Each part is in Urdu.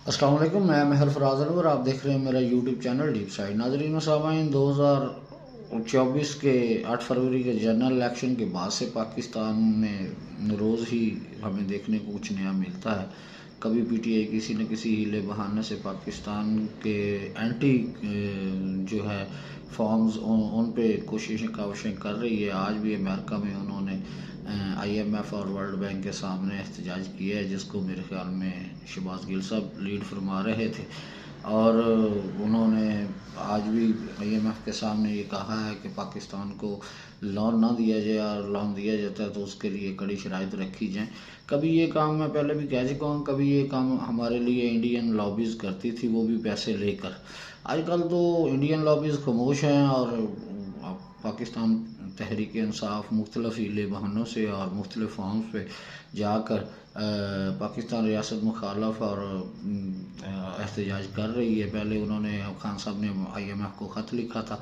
السلام علیکم، میں مہر فراز انور، آپ دیکھ رہے ہیں میرا یوٹیوب چینل ڈیپ سائڈ۔ ناظرین و سامعین، 2024 کے 8 فروری کے جنرل الیکشن کے بعد سے پاکستان میں روز ہی ہمیں دیکھنے کو کچھ نیا ملتا ہے۔ کبھی پی ٹی آئی کسی نہ کسی ہیلے بہانے سے پاکستان کے اینٹی جو ہے فارمز ان پہ کوششیں کاوشیں کر رہی ہے۔ آج بھی امریکہ میں انہوں نے آئی ایم ایف اور ورلڈ بینک کے سامنے احتجاج کیا ہے، جس کو میرے خیال میں شہباز گل صاحب لیڈ فرما رہے تھے، اور انہوں نے آج بھی آئی ایم ایف کے سامنے یہ کہا ہے کہ پاکستان کو لون نہ دیا جائے، اور لون دیا جاتا ہے تو اس کے لیے کڑی شرائط رکھی جائیں۔ کبھی یہ کام میں پہلے بھی کہہ چکا ہوں، کبھی یہ کام ہمارے لیے انڈین لابیز کرتی تھی، وہ بھی پیسے لے کر۔ آج کل تو انڈین لابیز خاموش ہیں، اور پاکستان تحریک انصاف مختلف ہیلے بہانوں سے اور مختلف فارمز پہ جا کر پاکستان ریاست مخالف اور احتجاج کر رہی ہے۔ پہلے انہوں نے خان صاحب نے آئی ایم ایف کو خط لکھا تھا،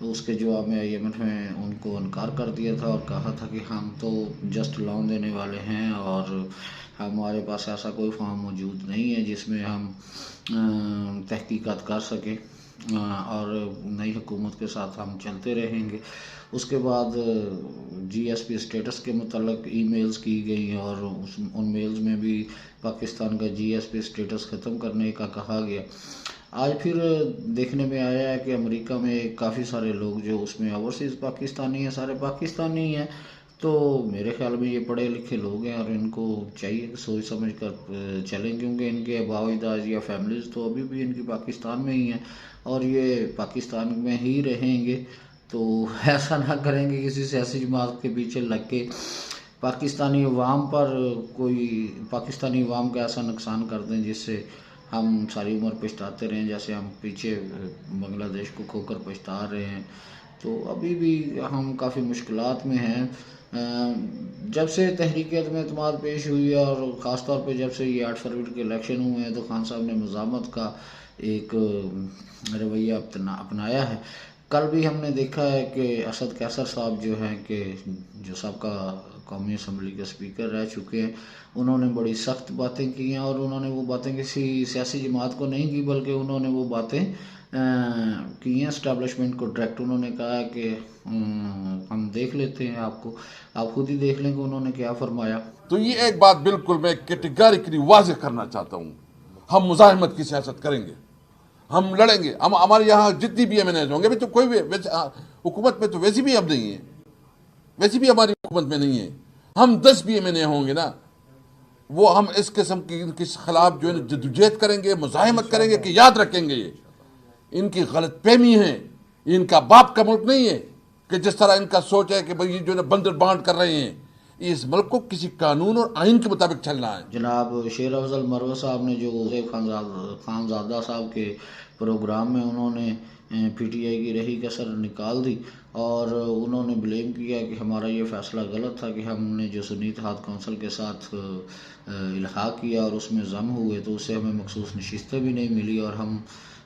اس کے جواب میں آئی ایم ایف نے ان کو انکار کر دیا تھا اور کہا تھا کہ ہم تو جسٹ لون دینے والے ہیں، اور ہمارے پاس ایسا کوئی فارم موجود نہیں ہے جس میں ہم تحقیقات کر سکیں، اور نئی حکومت کے ساتھ ہم چلتے رہیں گے۔ اس کے بعد جی ایس پی اسٹیٹس کے متعلق ای میلز کی گئی، اور ان میلز میں بھی پاکستان کا جی ایس پی اسٹیٹس ختم کرنے کا کہا گیا۔ آج پھر دیکھنے میں آیا ہے کہ امریکہ میں کافی سارے لوگ جو اس میں اوورسیز پاکستانی ہیں، سارے پاکستانی ہیں، تو میرے خیال میں یہ پڑھے لکھے لوگ ہیں، اور ان کو چاہیے کہ سوچ سمجھ کر چلیں، کیونکہ ان کے آباء و اجداد یا فیملیز تو ابھی بھی ان کی پاکستان میں ہی ہیں، اور یہ پاکستان میں ہی رہیں گے۔ تو ایسا نہ کریں کہ کسی سیاسی جماعت کے پیچھے لگ کے پاکستانی عوام پر پاکستانی عوام کا ایسا نقصان کر دیں جس سے ہم ساری عمر پچھتاتے رہیں، جیسے ہم پیچھے بنگلہ دیش کو کھو کر پچھتا رہے ہیں۔ تو ابھی بھی ہم کافی مشکلات میں ہیں۔ جب سے تحریک عدم اعتماد پیش ہوئی ہے، اور خاص طور پہ جب سے یہ 8 فروری کے الیکشن ہوئے ہیں، تو خان صاحب نے مزاحمت کا ایک رویہ اپنایا ہے۔ کل بھی ہم نے دیکھا ہے کہ اسد قیصر صاحب جو ہیں، کہ جو سابقہ قومی اسمبلی کے اسپیکر رہ چکے ہیں، انہوں نے بڑی سخت باتیں کی ہیں، اور انہوں نے وہ باتیں کسی سیاسی جماعت کو نہیں کی، بلکہ انہوں نے وہ باتیں کی ہیں اسٹیبلشمنٹ کو ڈائریکٹ۔ انہوں نے کہا کہ ہم دیکھ لیتے ہیں، آپ خود ہی دیکھ لیں کہ انہوں نے کیا فرمایا۔ تو یہ ایک بات بالکل میں کیٹیگریکلی واضح کرنا چاہتا ہوں، ہم مزاحمت کی سیاست کریں گے، ہم لڑیں گے۔ ہمارے یہاں جتنی بھی ایم این ایز ہوں گے، تو کوئی بھی حکومت میں تو ویسی بھی ہم نہیں ہیں، ویسی بھی ہماری حکومت میں نہیں ہے۔ ہم 10 بھی ایم این اے ہوں گے نا، وہ ہم اس قسم کی ان کے خلاف جو ہے جدوجہد کریں گے، مزاحمت کریں گے، کہ یاد رکھیں گے یہ ان کی غلط فہمی ہے، ان کا باپ کا ملک نہیں ہے، کہ جس طرح ان کا سوچ ہے کہ بھئی یہ جو ہے بندر بانٹ کر رہے ہیں، اس ملک کو کسی قانون اور آئین کے مطابق چلنا ہے۔ جناب شیر افضل مروہ صاحب نے جو خانزادہ صاحب کے پروگرام میں انہوں نے پی ٹی آئی کی رہی کسر نکال دی، اور انہوں نے بلیم کیا کہ ہمارا یہ فیصلہ غلط تھا کہ ہم نے جو سنی اتحاد کونسل کے ساتھ الحاق کیا اور اس میں ضم ہوئے، تو اس سے ہمیں مخصوص نشستیں بھی نہیں ملی، اور ہم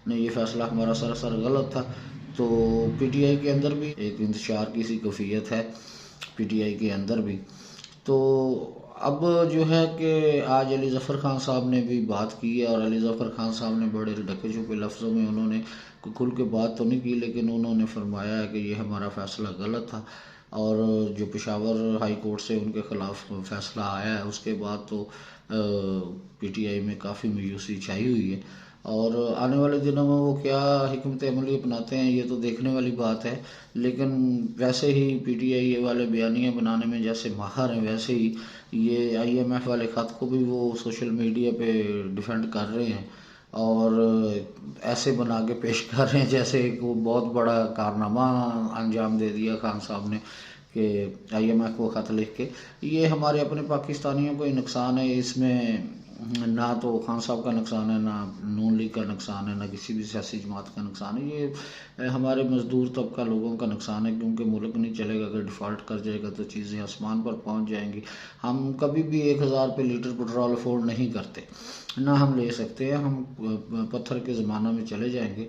نے یہ فیصلہ ہمارا سراسر غلط تھا۔ تو پی ٹی آئی کے اندر بھی ایک انتشار کی سی کیفیت ہے، پی ٹی آئی کے اندر بھی۔ تو اب جو ہے کہ آج علی ظفر خان صاحب نے بھی بات کی ہے، اور علی ظفر خان صاحب نے بڑے ڈھکے چھپے لفظوں میں انہوں نے کھل کے بات تو نہیں کی، لیکن انہوں نے فرمایا ہے کہ یہ ہمارا فیصلہ غلط تھا، اور جو پشاور ہائی کورٹ سے ان کے خلاف فیصلہ آیا ہے، اس کے بعد تو پی ٹی آئی میں کافی مایوسی چھائی ہوئی ہے، اور آنے والے دنوں میں وہ کیا حکمت عملی اپناتے ہیں یہ تو دیکھنے والی بات ہے۔ لیکن ویسے ہی پی ٹی آئی والے بیانیہ بنانے میں جیسے ماہر ہیں، ویسے ہی یہ آئی ایم ایف والے خط کو بھی وہ سوشل میڈیا پہ ڈیفینڈ کر رہے ہیں، اور ایسے بنا کے پیش کر رہے ہیں جیسے ایک وہ بہت بڑا کارنامہ انجام دے دیا خان صاحب نے، کہ آئی ایم ایف کو خط لکھ کے۔ یہ ہمارے اپنے پاکستانیوں کو ہی نقصان ہے، اس میں نہ تو خان صاحب کا نقصان ہے، نہ نون لیگ کا نقصان ہے، نہ کسی بھی سیاسی جماعت کا نقصان ہے، یہ ہمارے مزدور طبقہ لوگوں کا نقصان ہے، کیونکہ ملک نہیں چلے گا، اگر ڈیفالٹ کر جائے گا تو چیزیں آسمان پر پہنچ جائیں گی۔ ہم کبھی بھی 1000 پہ لیٹر پٹرول افورڈ نہیں کرتے، نہ ہم لے سکتے ہیں، ہم پتھر کے زمانہ میں چلے جائیں گے۔